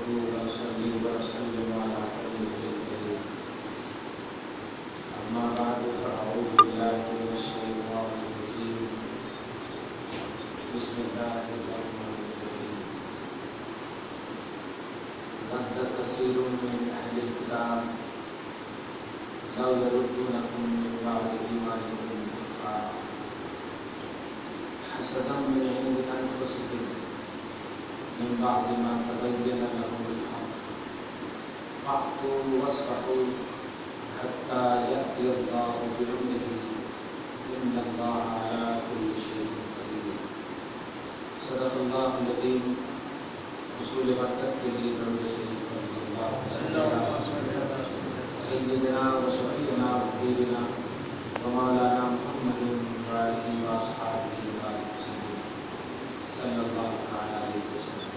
ونصلي ونسلم على حبيبه الكريم أما بعد فأعوذ بالله من الشيطان الرجيم بسم الله الرحمن الرحيم ود كثير من أهل الكتاب لو يردونكم من بعد إيمانكم كفارا حسدا من عند أنفسهم من بعد ما تبين لهم الحق فاعفوا واصفحوا حتى يأتي الله بأمره إن الله على كل شيء قدير صدق الله العظيم رسول برکت کے لیے درود شریف پڑھیں سیدنا و شفیعنا و حبیبنا و مولانا محمد وآلہ وأصحابہ صلی اللہ علیہ وسلم۔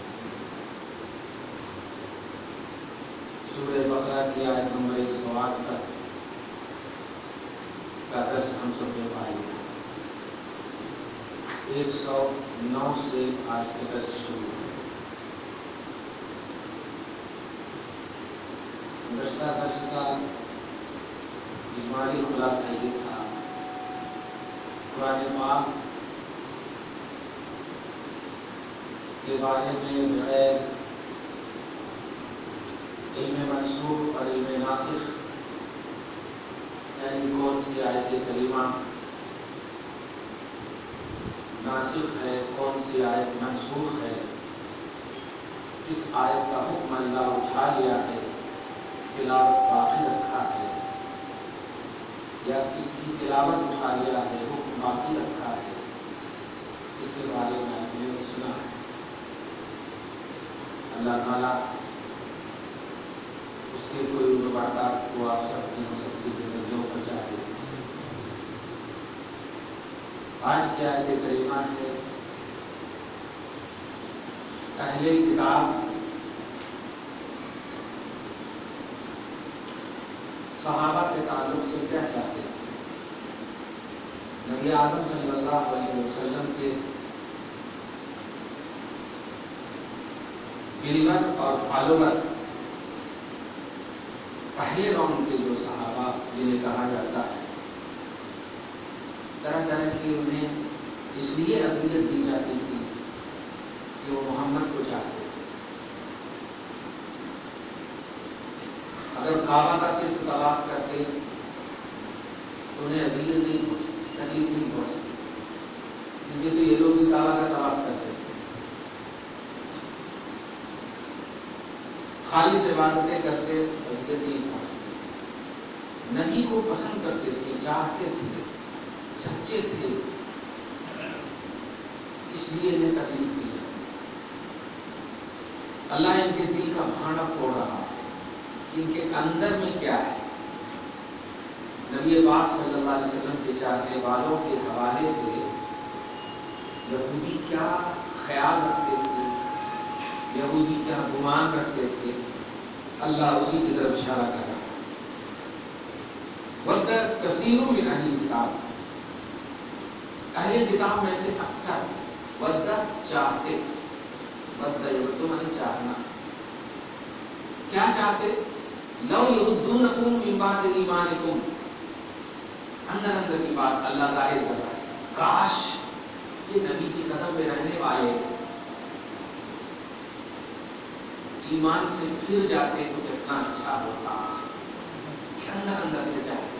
سورہ بقرہ کی آیت نمبر 108 تک کا درس ہم سب نے پڑھا۔ 109 سے آج کا درس شروع ہے۔ گزشتہ درس کا اجمالی خلاصہ یہ تھا قرآن پاک کے بارے میں بغیر علم منسوخ اور علم ناسخ یعنی کون سی آیت کریمہ ناسخ ہے، کون سی آیت منسوخ ہے، اس آیت کا حکم اللہ اٹھا لیا ہے، تلاوت باقی رکھا ہے، یا کس کی تلاوت اٹھا لیا ہے، حکم باقی رکھا ہے، اس کے بارے میں آپ نے سنا ہے۔ اللہ تعالیٰ اس کے فیض و برکات کو آپ سب کی زندگیوں پر چاہے۔ آج کی آیت کریمہ ہے اہل کتاب صحابہ کے تعلق سے کیا چاہتے ہیں۔ نبی اعظم صلی اللہ علیہ وسلم کے بلیور اور فالوور پہلے راؤنڈ کے جو صحابہ جنہیں کہا جاتا ہے، طرح طرح کی انہیں اس لیے اذیت دی جاتی تھی کہ وہ محمد کو چاہتے تھے۔ اگر کعبہ کا صرف طواف کرتے تو انہیں اذیت نہیں پہنچتی، تکلیف نہیں پہنچتی، کیونکہ تو یہ لوگ بھی کعبہ کا طواف کرتے تھے۔ خالی سے عبادتیں کرتے اذیت نہیں پہنچتی۔ نبی کو پسند کرتے تھے، چاہتے تھے، سچے تھے، اس لیے انہیں تکلیف دی۔ اللہ ان کے دل کا بھانڈا پھوڑ رہا ہے، ان کے اندر میں کیا ہے۔ نبی پاک صلی اللہ علیہ وسلم کے چاہنے والوں کے حوالے سے یہودی کیا خیال رکھتے تھے، یہودی کیا گمان رکھتے تھے، اللہ اسی کی طرف اشارہ کر رہا ہے۔ وَدَّ كَثِيرٌ مِّنْ أَهْلِ الْكِتَابِ، اہل کتاب میں سے اکثر وَدَّ چاہتے، وَدَّ یود معنی چاہنا، کیا چاہتے؟ لَوْ يَرُدُّونَكُمْ مِن بَعْدِ إِيمَانِكُمْ، اندر اندر کی بات اللہ ظاہر کر رہا ہے، کاش یہ نبی کی قدم میں رہنے والے ایمان سے پھر جاتے تو کتنا اچھا ہوتا۔ یہ اندر اندر سے چاہتے،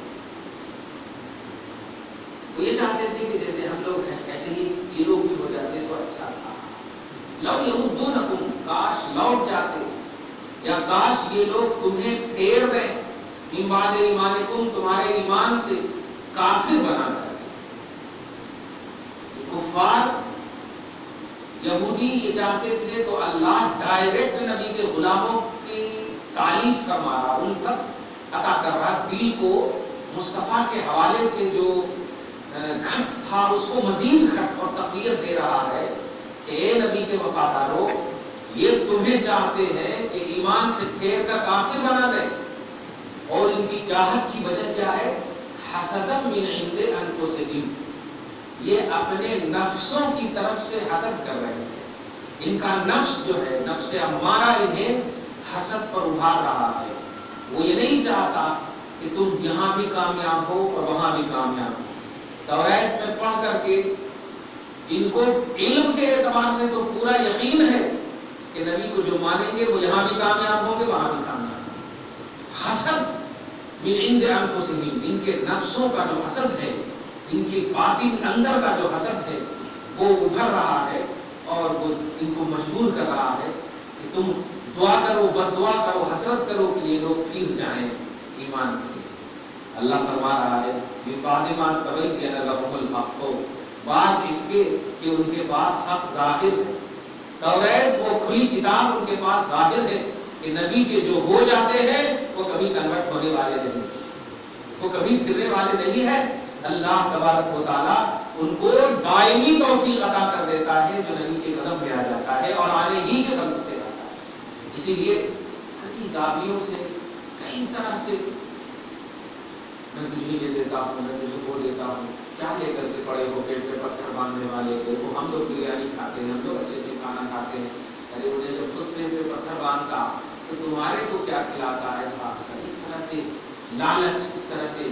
وہ یہ چاہتے تھے کہ جیسے ہم لوگ ہیں ایسے ہی یہ لوگ بھی ہو جاتے تو اچھا تھا۔ لو یردونکم، کاش لوٹ جاتے، یا کاش یہ لوگ تمہیں پھیر دیں، من بعد ایمانکم، تمہارے ایمان سے کافر بنا کر دیں۔ کفار یہودی یہ چاہتے تھے تو اللہ ڈائریکٹ نبی کے غلاموں کی تعلیف فرما رہا، الفت عطا کر رہا، دل کو مصطفیٰ کے حوالے سے جو گھٹ تھا اس کو مزید گھٹ اور تقویت دے رہا ہے کہ اے نبی کے وفاداروں، یہ تمہیں چاہتے ہیں کہ ایمان سے پھیر کر کافر بنا دیں، اور ان کی چاہت کی وجہ کیا ہے؟ حسدا من عند انفسہم، یہ اپنے نفسوں کی طرف سے حسد کر رہے ہیں۔ ان کا نفس جو ہے، نفس نفس امارہ انہیں حسد پر ابھار رہا ہے. وہ یہ نہیں چاہتا کہ تم یہاں بھی کامیاب ہو اور وہاں بھی کامیاب ہو. توریت میں پڑھ کر کے ان کو علم کے اعتبار سے تو پورا یقین ہے کہ نبی کو جو مانیں گے وہ یہاں بھی کامیاب ہوں گے وہاں بھی کامیاب ہوں گے. حسد من عند انفسہم، ان کے نفسوں کا جو حسد ہے، ان کے باطن اندر کا جو حسد ہے وہ ابھر رہا ہے اور وہ ان کو مجبور کر رہا ہے کہ تم دعا کرو، بد دعا کرو، حسرت کرو کہ یہ لوگ پھر جائیں ایمان سے. اللہ فرما رہا ہے من بعد ما تبین لهم الحق، بعد اس کے کہ ان کے پاس حق ظاہر ہے. توریت وہ کھلی کتاب ان کے پاس ظاہر ہے کہ نبی کے جو ہو جاتے ہیں وہ کبھی کنورٹ ہونے والے نہیں، وہ کبھی پھرنے والے نہیں ہے. اللہ تبارک و تعالیٰ ان کو دائمی توفیق عطا کر دیتا ہے جو نبی کے قدم میں آ جاتا ہے اور آنے ہی کے قدم سے آتا ہے. اسی لیے کئی زاویوں سے، کئی طرح سے میں تجھے یہ دیتا ہوں، میں تجھے وہ دیتا ہوں، کیا لے کر کے پڑے ہو پیٹ پہ پتھر باندھنے والے کو. ہم لوگ بریانی کھاتے ہیں، ہم لوگ اچھے اچھے کھانا کھاتے ہیں، ارے انہیں جب خود پیٹ پہ پتھر باندھتا تو تمہارے کو کیا کھلاتا ہے. اس طرح سے لالچ، اس طرح سے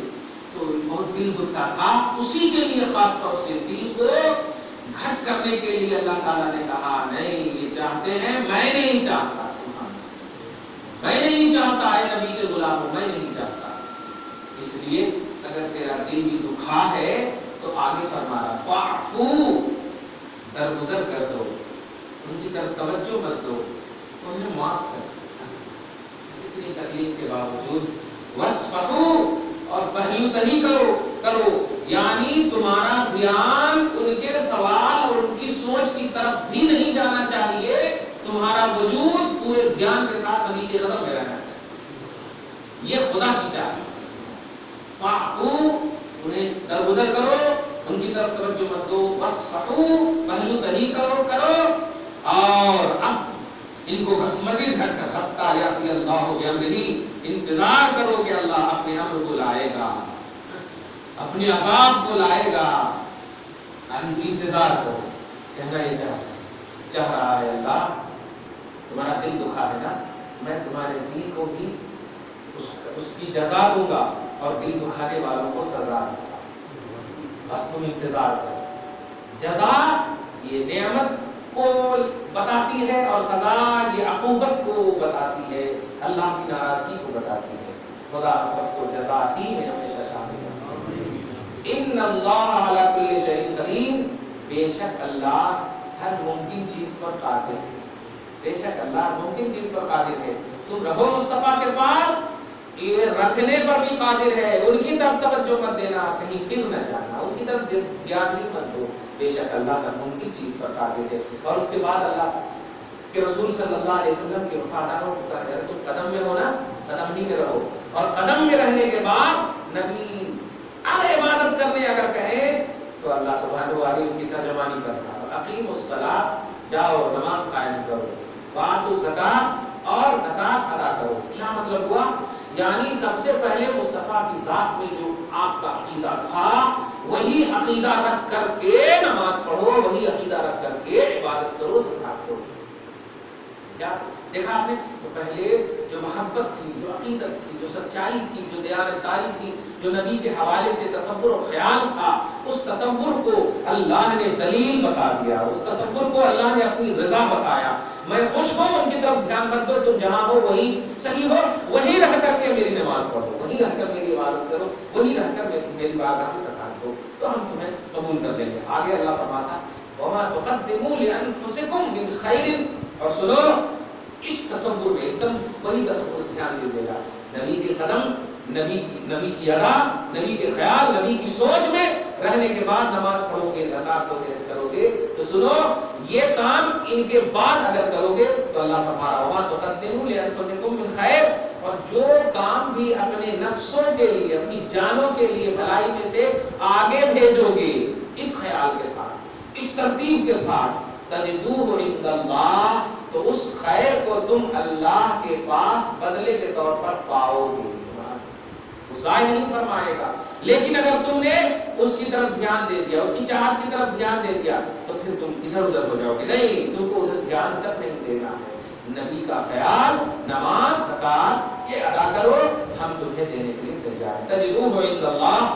تو بہت دل دکھتا تھا. اسی کے لیے خاص طور سے دل کو گھٹ کرنے کے لیے اللہ تعالیٰ نے کہا نہیں یہ چاہتے ہیں، میں نہیں چاہتا. سبحان اللہ، میں نہیں چاہتا اے نبی کے غلاموں، میں نہیں چاہتا. اس لیے اگر تیرا دل بھی دکھا ہے تو آگے فرما رہا فاعفو، درگزر کر دو، ان کی طرف توجہ مت دو، انہیں معاف کر. اتنی تکلیف کے باوجود وصفحو، اور پہلو تہی کرو، یعنی تمہارا دھیان ان کے سوال اور ان کی سوچ کی طرف بھی نہیں جانا چاہیے. تمہارا وجود پورے دھیان کے ساتھ نبی کے قدم میں رہنا چاہیے. یہ خدا کی چاہیے. فاعفو، انہیں درگزر کرو، ان کی طرف توجہ مت دو. وصفحو، پہلو تہی کرو اور اب ان کو مزید گھٹ کر حتی یاتی اللہ بامرہ، انتظار کرو کہ اللہ اپنے امر کو لائے گا، اپنے عذاب کو لائے گا. انتظار کرو. کہنا یہ چاہ رہا ہے اللہ تمہارا دل دکھا ہے نا، میں تمہارے دل کو بھی اس کی جزا دوں گا اور دل دکھانے والوں کو سزا دوں گا. بس تم انتظار کرو. جزا یہ نعمت کو بتاتی ہے اور سزا یہ عقوبت کو بتاتی ہے، اللہ کی ناراضگی کو بتاتی ہے. خدا ہم سب کو جزا ہی میں ہمیشہ شامل ہے. ان اللہ علی کل شیء قدیر، بے شک اللہ ہر ممکن چیز پر قادر ہے. بے شک اللہ ممکن چیز پر قادر ہے. تم رہو مصطفیٰ کے پاس، یہ رکھنے پر بھی قادر ہے. ان کی طرف توجہ مت دینا، کہیں پھر نہ جانا، ان کی طرف دھیان ہی مت دو. بے شک اللہ ہر ممکن چیز پر قادر ہے. اور اس کے بعد اللہ کہ رسول صلی اللہ علیہ وسلم کے وفاداروں کو کہا جائے تم قدم میں ہو نا، قدم ہی میں رہو. اور قدم میں رہنے کے بعد نبی اب عبادت کرنے اگر کہیں تو اللہ سبحانہ و تعالی اس کی ترجمانی کرتا ہے. اقیم الصلاۃ، جاؤ نماز قائم کرو، وآتوا الزکاۃ، اور زکات ادا کرو. کیا مطلب ہوا؟ یعنی سب سے پہلے مصطفیٰ کی ذات میں جو آپ کا عقیدہ تھا وہی عقیدہ رکھ کر کے نماز پڑھو، وہی عقیدہ رکھ کر کے عبادت کرو، زکات دو. کیا دیکھا آپ نے؟ تو پہلے جو محبت تھی، جو عقیدت تھی، جو سچائی تھی، جو دیانتداری تھی، جو نبی کے حوالے سے تصور و خیال تھا، اس تصور کو اللہ نے دلیل بتا دیا، اس تصور کو اللہ نے اپنی رضا بتایا. میں خوش ہوں، ان کی طرف دھیان مت دو، تم جہاں ہو وہی صحیح ہو، وہی رہ کر کے میری نماز پڑھو، وہی رہ کر میری عبادت کرو، وہی رہ کر میری بارگاہ میں زکات دو، تو ہم تمہیں قبول کر لیں گے. آگے اللہ فرماتا وما تقدموا لانفسکم من خیر. اور سنو اس تصور میں ایک دم وہی تصور دھیان دیجیے گا. نبی کے قدم، نبی کی ادا، نبی کے خیال، نبی کی سوچ میں رہنے کے بعد نماز پڑھو گے، زکات دو گے، کرو گے، تو سنو یہ کام ان کے بعد اگر کرو گے تو اللہ فرما رہا وما تقدموا لانفسکم من خیر. اور جو کام بھی اپنے نفسوں کے لیے، اپنی جانوں کے لیے بھلائی میں سے آگے بھیجو گے، اس خیال کے ساتھ، اس ترتیب کے ساتھ، تجدوہ عند اللہ، تو اس خیر کو تم اللہ کے پاس بدلے کے طور پر پاؤ گے. وہ ضائع نہیں فرمائے گا. لیکن اگر تم نے اس کی طرف دھیان دے دیا، اس کی چاہت کی طرف دھیان دے دیا، تو پھر تم ادھر ادھر ہو جاؤ گے. نہیں، تم کو ادھر دھیان تک نہیں دینا ہے. نبی کا خیال، نماز، زکات یہ ادا کرو، ہم تمہیں دینے کے لیے تیار ہیں۔ تجدوہ عند اللہ